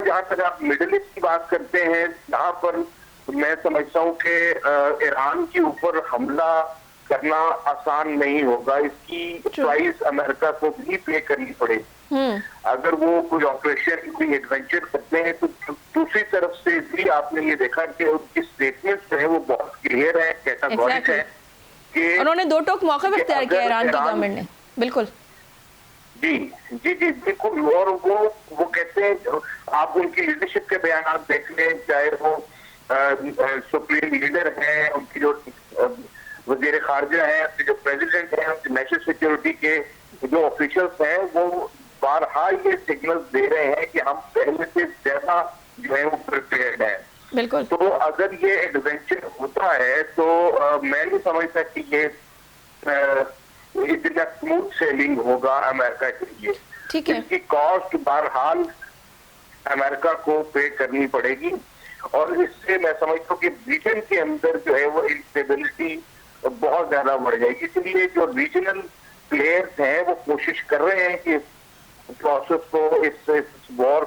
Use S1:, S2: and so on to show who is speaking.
S1: जहाँ तक आप मिडिल ईस्ट की बात करते हैं, यहाँ पर मैं समझता हूँ कि ईरान के ऊपर हमला करना आसान नहीं होगा। इसकी प्राइस अमेरिका को भी पे करनी पड़ेगी। अगर वो कोई ऑपरेशन, कोई एडवेंचर करते हैं, तो दूसरी तरफ से भी आपने ये देखा कि उनकी स्टेटमेंट्स है वो बहुत क्लियर है, कैटेगोरिक है कि
S2: उन्होंने दो टोक मौका भी इख्तियार किया ईरान की गवर्नमेंट ने। बिल्कुल
S1: जी जी जी बिल्कुल। और वो कहते हैं, आप उनकी लीडरशिप के बयान देख लें, चाहे वो सुप्रीम लीडर है, उनकी जो वजीर खारजा है, उनके जो प्रेसिडेंट है, उनकी नेशनल सिक्योरिटी के जो ऑफिशियल्स हैं, वो बारहा ये सिग्नल दे रहे हैं कि हम पहले से ज्यादा जो है वो प्रिपेयर्ड है।
S2: बिल्कुल।
S1: तो अगर ये एडवेंचर होता है तो मैं नहीं समझता कि ये इतना स्मूथ सेलिंग होगा अमेरिका के लिए।
S2: ठीक है।
S1: इसकी कॉस्ट बहरहाल अमेरिका को पे करनी पड़ेगी, और इससे मैं समझता हूँ कि रीजन के अंदर जो है वो इंस्टेबिलिटी बहुत ज्यादा बढ़ जाएगी। इसलिए जो रीजनल प्लेयर्स हैं वो कोशिश कर रहे हैं कि इस प्रोसेस को, इस वॉर